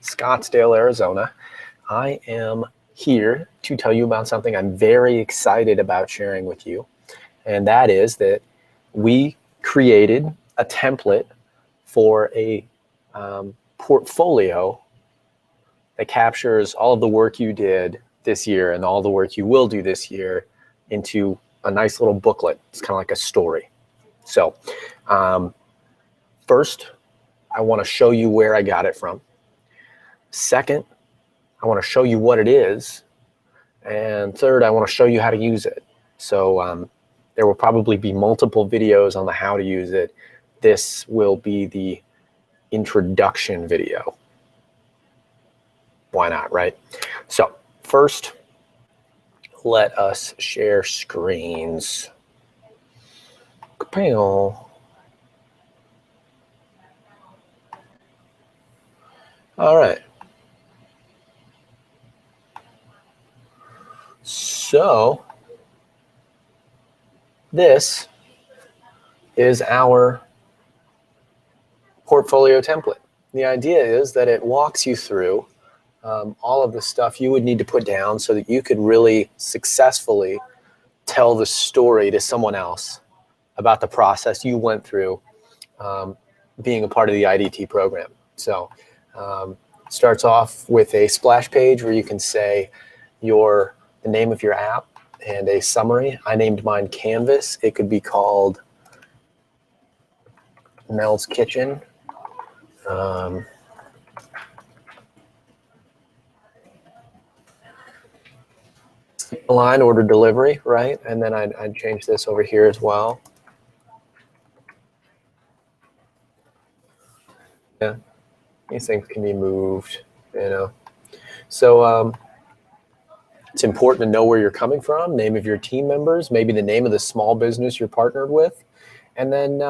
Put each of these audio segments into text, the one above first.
Scottsdale, Arizona. I am here to tell you about something I'm very excited about sharing with you, and that is that we created a template for a portfolio that captures all of the work you did this year and all the work you will do this year into a nice little booklet. It's kind of like a story. So first, I want to show you where I got it from. Second, I want to show you what it is. And third, I want to show you how to use it. So there will probably be multiple videos on the how to use it. This will be the introduction video. Why not, right? So first, let us share screens. All right. So this is our portfolio template. The idea is that it walks you through all of the stuff you would need to put down so that you could really successfully tell the story to someone else about the process you went through being a part of the iDT program. So starts off with a splash page where you can say the name of your app and a summary. I named mine Canvas. It could be called Mel's Kitchen. Line order delivery, right? And then I'd change this over here as well. Yeah, these things can be moved, you know. So it's important to know where you're coming from, name of your team members, maybe the name of the small business you're partnered with, and then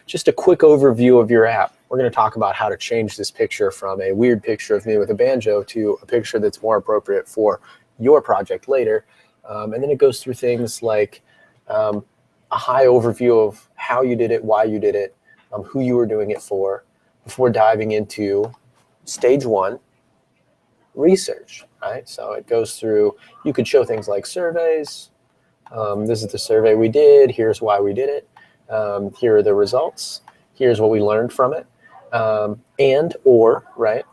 just a quick overview of your app. We're going to talk about how to change this picture from a weird picture of me with a banjo to a picture that's more appropriate for your project later. And then it goes through things like a high overview of how you did it, why you did it, who you were doing it for, before diving into stage one, research, right? So it goes through, you could show things like surveys. This is the survey we did. Here's why we did it. Here are the results. Here's what we learned from it. Or, right,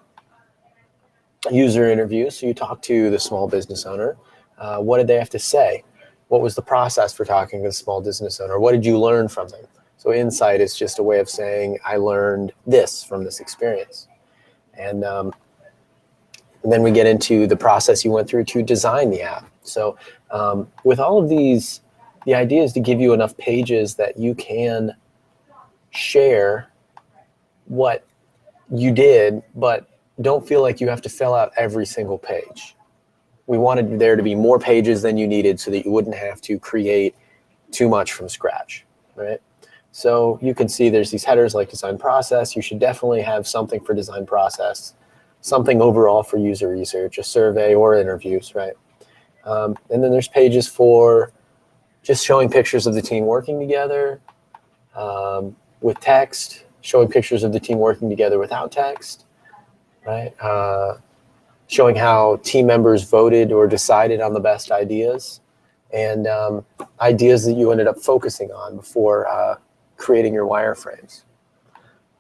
user interviews. So you talk to the small business owner. What did they have to say? What was the process for talking to the small business owner? What did you learn from them? So insight is just a way of saying, I learned this from this experience. And then we get into the process you went through to design the app. So with all of these, the idea is to give you enough pages that you can share what you did, but don't feel like you have to fill out every single page. We wanted there to be more pages than you needed so that you wouldn't have to create too much from scratch, right? So you can see there's these headers like design process. You should definitely have something for design process, something overall for user research, a survey or interviews, right? And then there's pages for just showing pictures of the team working together with text, showing pictures of the team working together without text, right? Showing how team members voted or decided on the best ideas, and ideas that you ended up focusing on before creating your wireframes.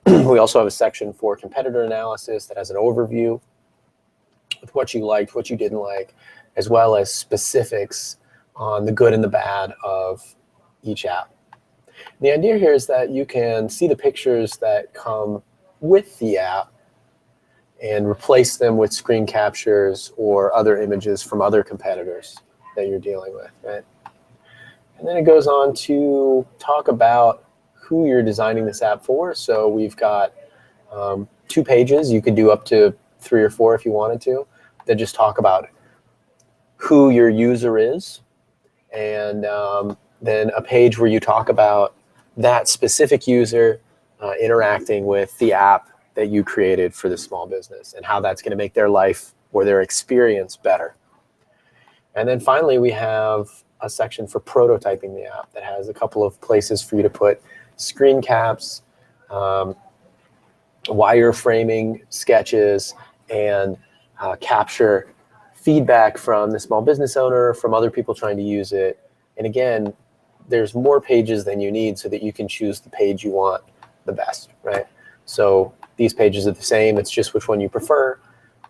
We also have a section for competitor analysis that has an overview with what you liked, what you didn't like, as well as specifics on the good and the bad of each app. The idea here is that you can see the pictures that come with the app and replace them with screen captures or other images from other competitors that you're dealing with, right? And then it goes on to talk about who you're designing this app for. So we've got 2 pages. You could do up to 3 or 4 if you wanted to, that just talk about who your user is, and then a page where you talk about that specific user interacting with the app that you created for the small business and how that's going to make their life or their experience better. And then finally, we have a section for prototyping the app that has a couple of places for you to put screen caps, wireframing sketches, and capture feedback from the small business owner, from other people trying to use it. And again, there's more pages than you need so that you can choose the page you want the best, right? So these pages are the same. It's just which one you prefer.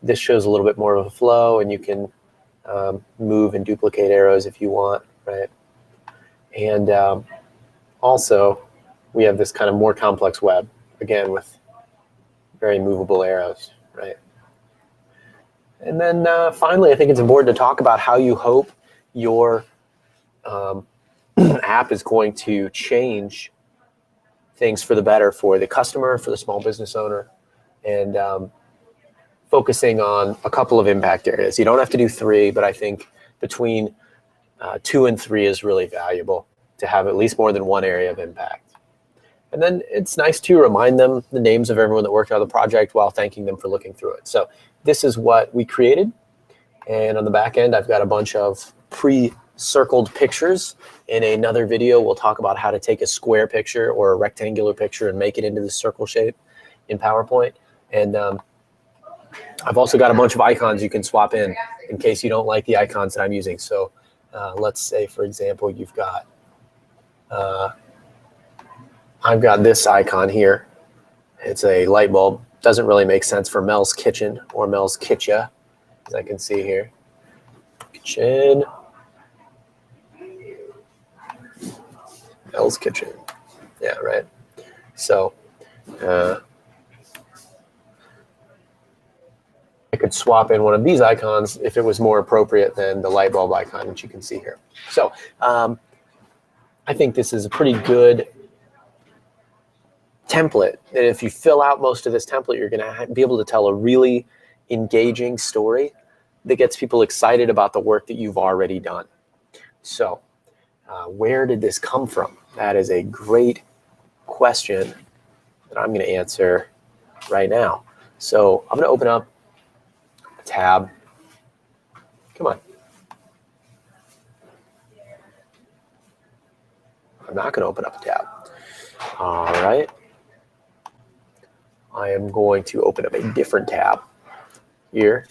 This shows a little bit more of a flow, and you can move and duplicate arrows if you want, right? And also, we have this kind of more complex web, again, with very movable arrows, right? And then finally, I think it's important to talk about how you hope your app is going to change things for the better for the customer, for the small business owner, and focusing on a couple of impact areas. You don't have to do 3, but I think between 2 and 3 is really valuable to have at least more than one area of impact. And then it's nice to remind them the names of everyone that worked on the project while thanking them for looking through it. So this is what we created. And on the back end, I've got a bunch of pre-circled pictures. In another video, we'll talk about how to take a square picture or a rectangular picture and make it into the circle shape in PowerPoint. And I've also got a bunch of icons you can swap in case you don't like the icons that I'm using. So let's say, for example, you've got, I've got this icon here. It's a light bulb. Doesn't really make sense for Mel's Kitchen or Mel's Kitcha, as I can see here. Kitchen. Mel's Kitchen. Yeah, right. So I could swap in one of these icons if it was more appropriate than the light bulb icon, which you can see here. So I think this is a pretty good template. And if you fill out most of this template, you're going to be able to tell a really engaging story that gets people excited about the work that you've already done. So where did this come from? That is a great question that I'm going to answer right now. So I'm going to open up a tab. Come on. I'm not going to open up a tab. All right. I am going to open up a different tab here.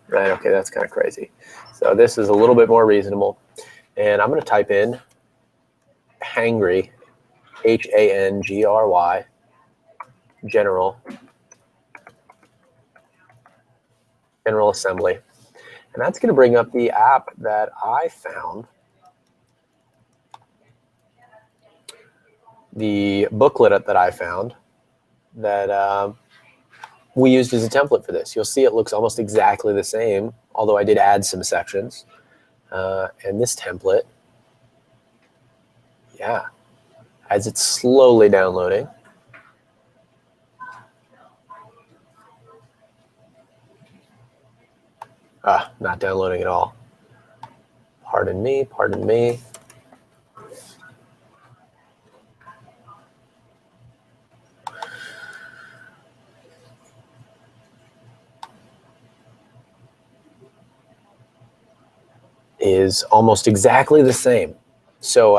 Right, okay, that's kind of crazy. So this is a little bit more reasonable. And I'm going to type in hangry, H-A-N-G-R-Y, general assembly. And that's going to bring up the app that I found, the booklet that I found that we used as a template for this. You'll see it looks almost exactly the same, although I did add some sections. And this template, yeah, as it's slowly downloading. Not downloading at all. Pardon me, pardon me. Is almost exactly the same. So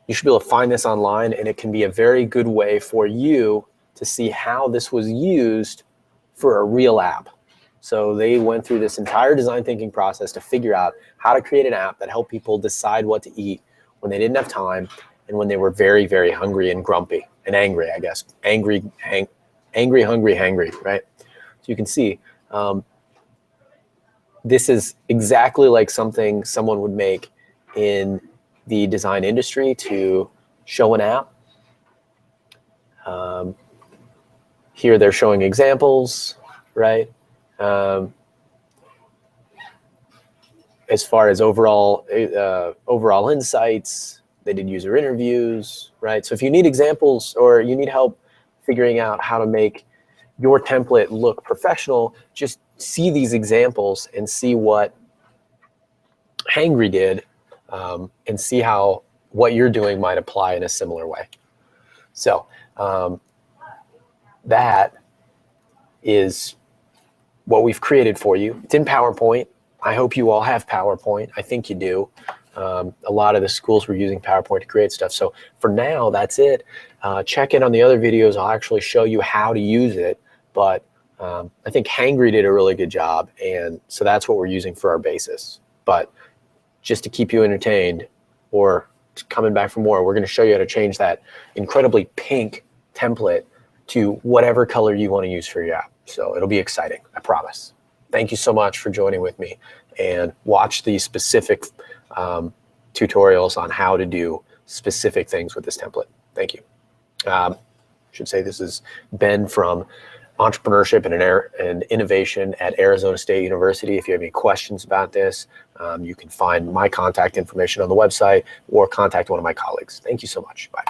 you should be able to find this online, and it can be a very good way for you to see how this was used for a real app. So they went through this entire design thinking process to figure out how to create an app that helped people decide what to eat when they didn't have time and when they were very, very hungry and grumpy and angry, I guess. Angry, hungry, hangry, right? So you can see this is exactly like something someone would make in the design industry to show an app. Here they're showing examples, right? As far as overall insights, they did user interviews, right? So if you need examples or you need help figuring out how to make your template look professional, just see these examples and see what Hangry did, and see how what you're doing might apply in a similar way. So that is what we've created for you. It's in PowerPoint. I hope you all have PowerPoint. I think you do. A lot of the schools were using PowerPoint to create stuff. So for now, that's it. Check in on the other videos. I'll actually show you how to use it. But I think Hangry did a really good job. And so that's what we're using for our basis. But just to keep you entertained or coming back for more, we're going to show you how to change that incredibly pink template to whatever color you want to use for your app. So it'll be exciting, I promise. Thank you so much for joining with me, and watch the specific tutorials on how to do specific things with this template. Thank you. I should say this is Ben from Entrepreneurship and Innovation at Arizona State University. If you have any questions about this, you can find my contact information on the website or contact one of my colleagues. Thank you so much. Bye.